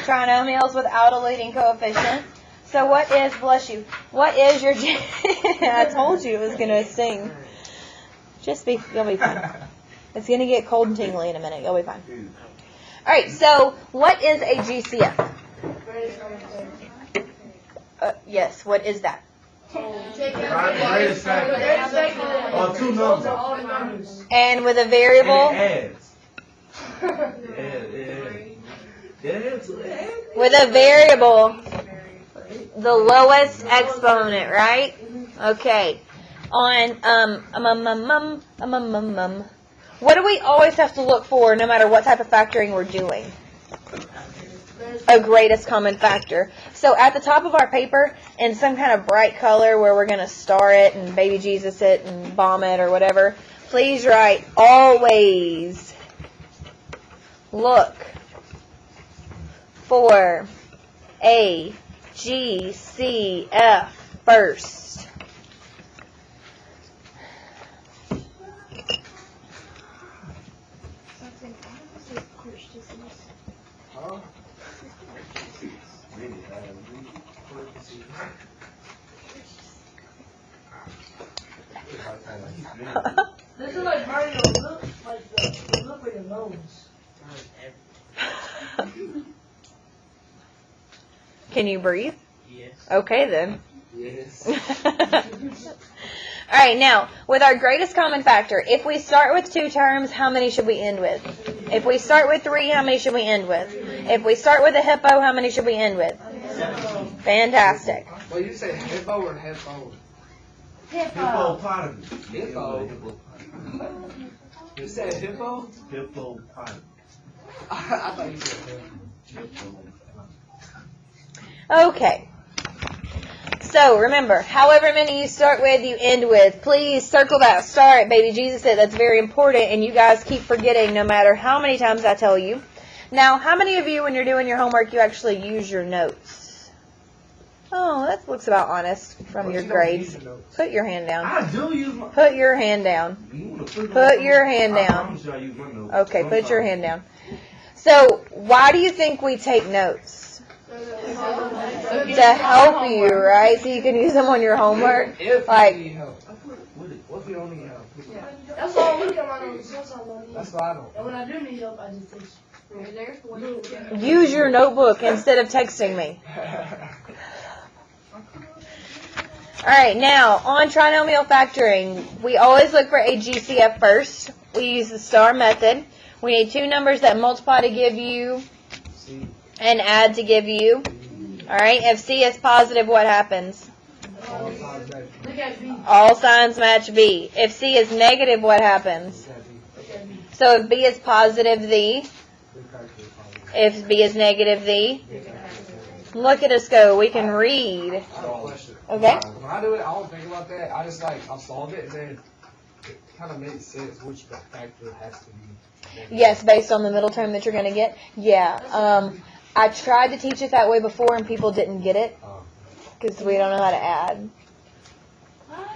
Trinomials without a leading coefficient. So what is, bless you, what is your, I told you it was going to sting. You'll be fine. It's going to get cold and tingly in a minute. You'll be fine. All right, so what is a GCF? Yes, what is that? Two numbers. And with a variable? With a variable, the lowest exponent, right? Okay. What do we always have to look for no matter what type of factoring we're doing? A greatest common factor. So at the top of our paper, in some kind of bright color where we're going to star it and baby Jesus it and bomb it or whatever, please write always look for a GCF first. This is like Mario. Look for your nose. Can you breathe? Yes. Okay then. Yes. All right, now, with our greatest common factor, if we start with 2 terms, how many should we end with? If we start with 3, how many should we end with? If we start with a hippo, how many should we end with? Fantastic. Well, you say hippo or hippo? Hippopotamus. Hippo. You said hippo? Hippopotamus. I thought you said hippo. Okay. So, remember, however many you start with, you end with. Please circle that star at Baby Jesus It. That's very important, and you guys keep forgetting no matter how many times I tell you. Now, how many of you, when you're doing your homework, you actually use your notes? Oh, that looks about honest from your grades. Put your hand down. I do use my... Put your hand down. Put your hand down. I use my notes. Okay, put your hand down. So, why do you think we take notes? To help you, right? So you can use them on your homework. If Like, you need help. What if you don't need help? That's all we got my nose. That's what I don't. And when I do need help, I just text you. use your notebook instead of texting me. Alright, now, on trinomial factoring, we always look for a GCF first. We use the star method. We need 2 numbers that multiply to give you and add to give you. Alright, if C is positive, what happens? All signs match V. If C is negative, what happens? So if B is positive, the. If B is negative, the. Look at us go. We can read. I have a question. Okay. When I do it, I don't think about that. I just I solved it and then it kind of makes sense which factor has to be. Yes, based on the middle term that you're going to get. Yeah. I tried to teach it that way before and people didn't get it because we don't know how to add.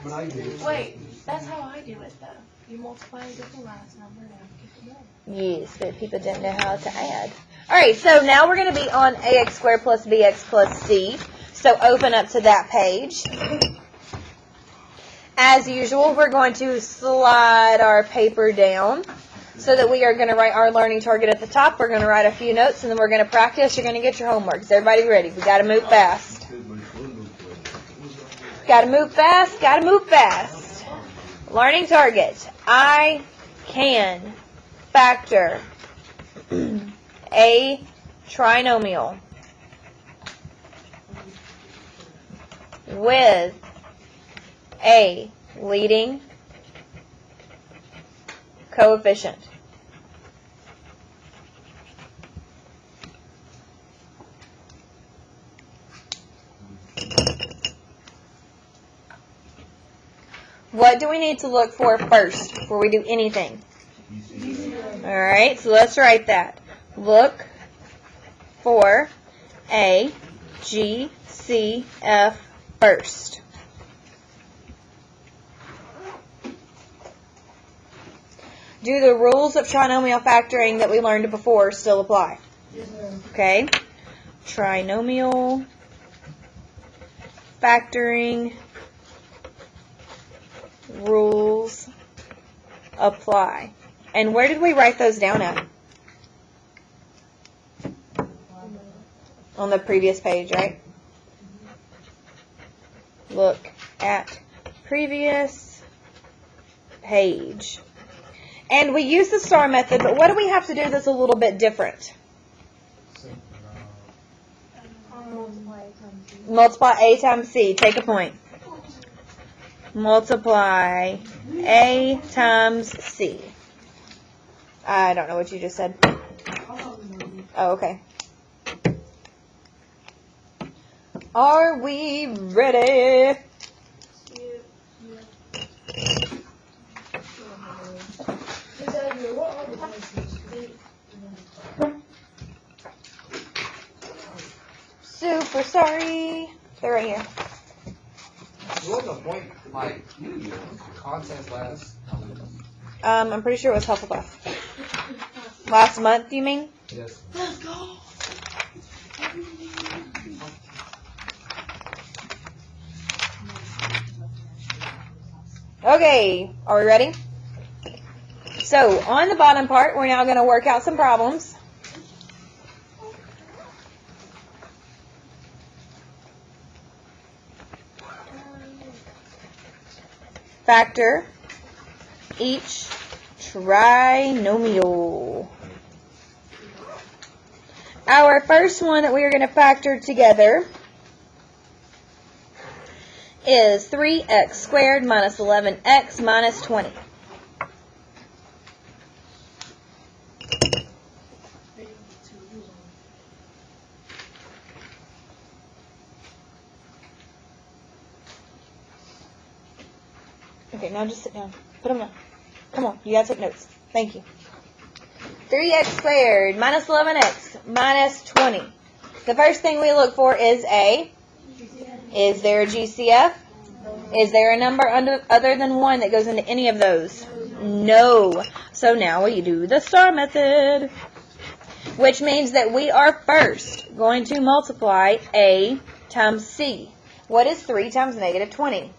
But I do it. Wait, that's how I do it though. You multiply it with the last number and get the middle. Yes, but people didn't know how to add. Alright, so now we're going to be on ax squared plus bx plus c. So open up to that page. As usual, we're going to slide our paper down so that we are going to write our learning target at the top. We're going to write a few notes, and then we're going to practice. You're going to get your homework. Is everybody ready? We got to move fast. Got to move fast. Got to move fast. Learning target. I can factor a trinomial with a leading coefficient. What do we need to look for first before we do anything? Alright, so let's write that. Look for a GCF first. Do the rules of trinomial factoring that we learned before still apply? Okay. Trinomial. Factoring. Rules apply. And where did we write those down at? On the previous page, right? Look at previous page. And we use the star method, but what do we have to do that's a little bit different? Multiply A times C. Take a point. Multiply A times C. I don't know what you just said. Oh, okay. Are we ready? Super sorry. They're right here. What was the point, like, contest last? I'm pretty sure it was Hufflepuff. Last month, you mean? Yes. Let's go. Okay, are we ready? So, on the bottom part, we're now going to work out some problems. Factor each trinomial. Our first one that we are going to factor together is 3x squared minus 11x minus 20. Okay, now just sit down. Put them down. Come on, you gotta take notes. Thank you. 3x squared minus 11x minus 20. The first thing we look for is A. Is there a GCF? Is there a number other than 1 that goes into any of those? No. So now we do the star method, which means that we are first going to multiply A times C. What is 3 times negative 20?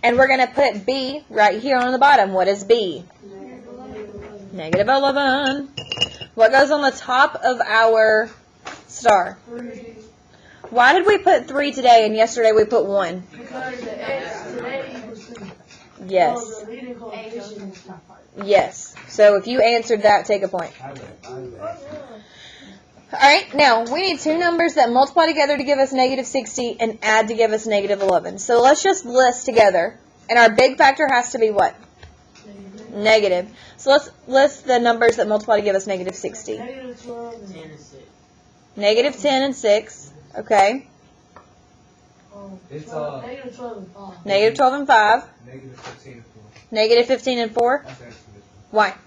And we're going to put B right here on the bottom. What is B? Negative 11. What goes on the top of our star? Why did we put 3 today and yesterday we put 1? Because the x today equals 3. Yes. Yes. So if you answered that, take a point. Alright, now we need two numbers that multiply together to give us negative 60 and add to give us negative 11. So let's just list together. And our big factor has to be what? Negative. So let's list the numbers that multiply to give us negative 60. Negative 12 and 10 and 6. Negative 10 and 6. Okay. It's Negative 12 and 5. Negative 12 and 5. negative 15 and 4. Negative 15 and 4. That's actually this Why? one.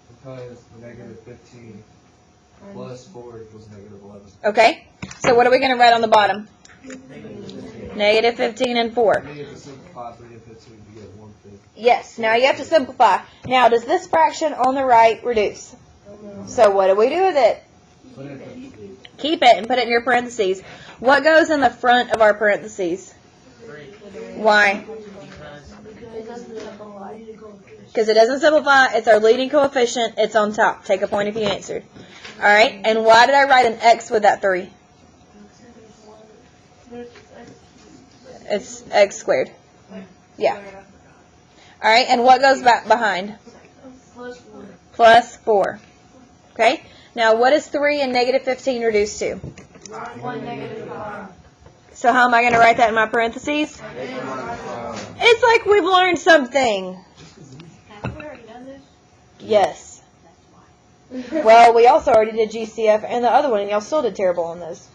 Because the negative 15 plus 4 equals negative 11. Okay. So what are we going to write on the bottom? Negative 15 and 4. You have to simplify 3 and 15 to get 1/5. Yes. Now you have to simplify. Now, does this fraction on the right reduce? So what do we do with it? Put it in Keep it and put it in your parentheses. What goes in the front of our parentheses? Why? Because it doesn't simplify. It's our leading coefficient. It's on top. Take a point if you answered. All right. And why did I write an x with that 3? It's x squared. Yeah. All right. And what goes back behind? Plus 4. Okay. Now, what is 3 and negative 15 reduced to? 1 negative 5. So how am I going to write that in my parentheses? It's like we've learned something. Have we already done this? Yes. Well, we also already did GCF and the other one, and y'all still did terrible on those.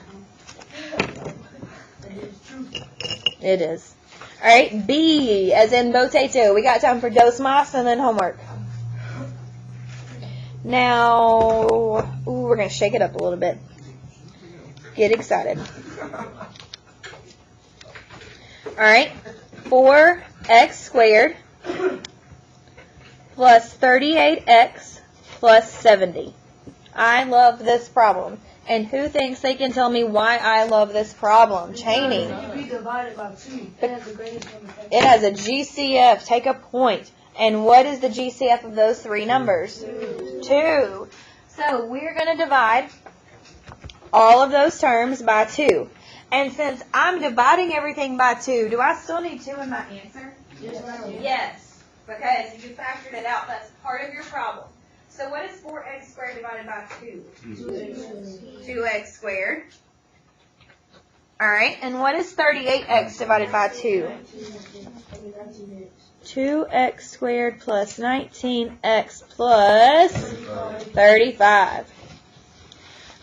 It is. All right, B, as in potato. We got time for dos mas and then homework. Now, we're going to shake it up a little bit. Get excited. All right, 4x squared plus 38x plus 70. I love this problem. And who thinks they can tell me why I love this problem? Cheney. Be divided by 2. It has the greatest number. It has a GCF. Take a point. And what is the GCF of those three numbers? 2. So we're going to divide all of those terms by 2. And since I'm dividing everything by 2, do I still need 2 in my answer? Yes. Because you factored it out. That's part of your problem. So what is 4x squared divided by 2? 2x squared. Alright, and what is 38x divided by 2? 2x squared plus 19x plus 35.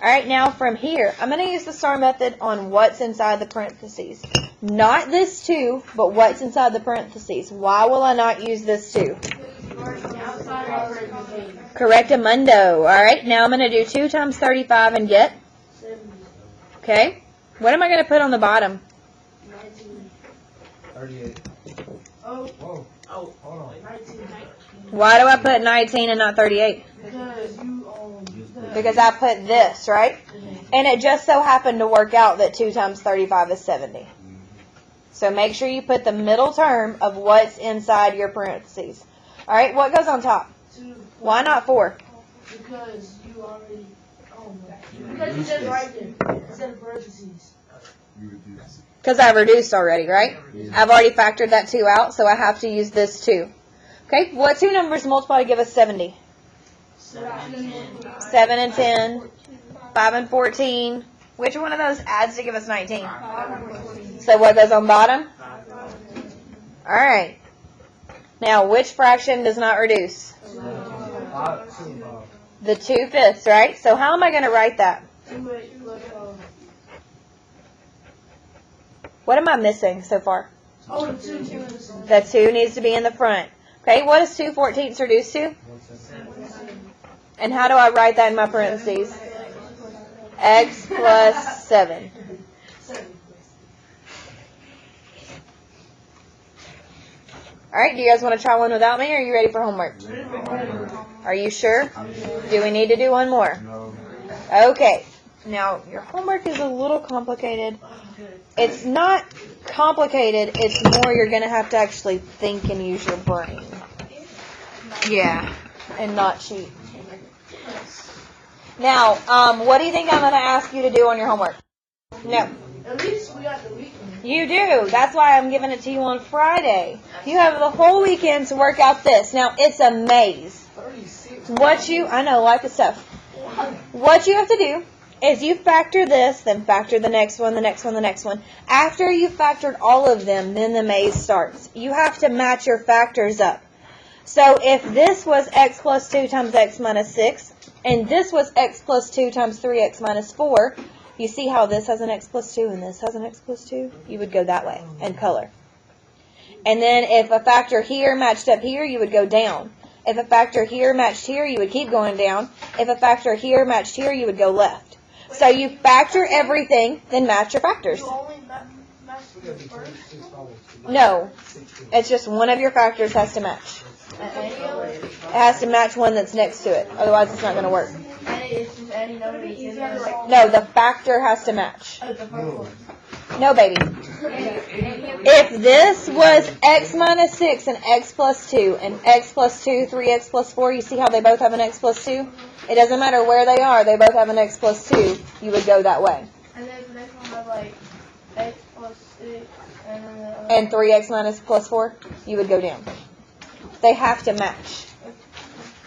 Alright, now from here, I'm going to use the star method on what's inside the parentheses. Not this 2, but what's inside the parentheses. Why will I not use this 2? Correctamundo. Alright, now I'm going to do 2 times 35 and get? Okay. What am I going to put on the bottom? 38. Oh, Whoa. Oh, Hold on. 19. Why do I put 19 and not 38? Because you Because I put this, right? And it just so happened to work out that 2 times 35 is 70. So make sure you put the middle term of what's inside your parentheses. All right, what goes on top? 2. Why not 4? Because you already. Oh no. Because you said right there. Instead of parentheses. Because I reduced already, right? I've already factored that 2 out, so I have to use this 2. Okay, what 2 numbers multiply to give us 70? 7 and 10, 5 and 14. Which one of those adds to give us 19? So what goes on bottom? All right. Now, which fraction does not reduce? The 2/5, right? So how am I going to write that? 2x plus. What am I missing so far? Oh, the 2. The 2 needs to be in the front. Okay, what is 2/14 reduced to? And how do I write that in my parentheses? X plus 7. All right, do you guys want to try one without me, or are you ready for homework? Are you sure? Do we need to do one more? Okay. Now, your homework is a little complicated. It's not complicated. It's more you're going to have to actually think and use your brain. Yeah, and not cheat. Now, what do you think I'm going to ask you to do on your homework? No. At least we got the weekend. You do. That's why I'm giving it to you on Friday. You have the whole weekend to work out this. Now, it's a maze. I know, like the stuff. What you have to do is you factor this, then factor the next one, the next one, the next one. After you've factored all of them, then the maze starts. You have to match your factors up. So if this was x plus 2 times x minus 6, and this was x plus 2 times 3x minus 4, you see how this has an x plus 2 and this has an x plus 2? You would go that way and color. And then if a factor here matched up here, you would go down. If a factor here matched here, you would keep going down. If a factor here matched here, you would go left. So you factor everything, then match your factors. You only match the first. No, it's just one of your factors has to match. It has to match one that's next to it. Otherwise, it's not going to work. No, the factor has to match. No, baby. If this was x minus 6 and x plus 2 and x plus 2, 3x plus 4, you see how they both have an x plus 2? It doesn't matter where they are. They both have an x plus 2. You would go that way. And then the next one have like x plus 6 and then the And 3x minus plus 4, you would go down. They have to match.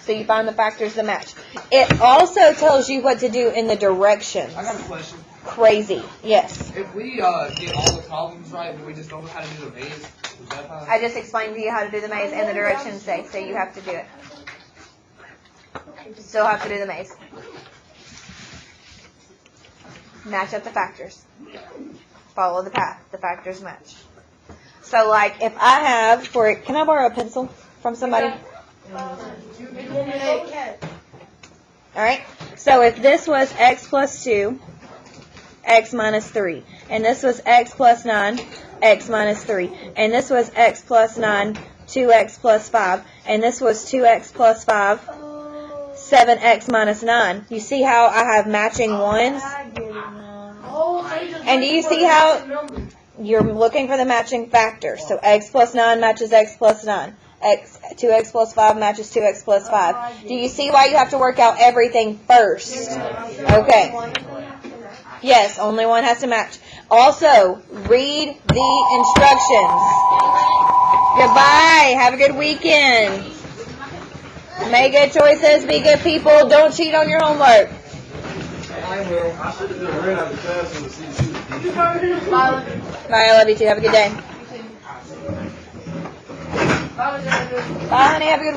So you find the factors that match. It also tells you what to do in the directions. I got a question. Crazy. Yes. If we get all the problems right, but we just don't know how to do the maze, is that how? I just explained to you how to do the maze and the directions say, so you have to do it. Still have to do the maze. Match up the factors. Follow the path. The factors match. So like if I have, can I borrow a pencil from somebody? Alright, so if this was x plus 2, x minus 3, and this was x plus 9, x minus 3, and this was x plus 9, 2x plus 5, and this was 2x plus 5, 7x minus 9. You see how I have matching ones? I get it now. Oh, so you just And do you looking for see the how- matching number. You're looking for the matching factor. So x plus 9 matches x plus 9. 2x plus 5 matches 2x plus 5. Do you see why you have to work out everything first? Okay. Yes, only one has to match. Also, read the instructions. Goodbye. Have a good weekend. Make good choices. Be good people. Don't cheat on your homework. I will. I should have been ran out of class on the CC. Bye. I love you too. Have a good day. Bye, honey. Have a good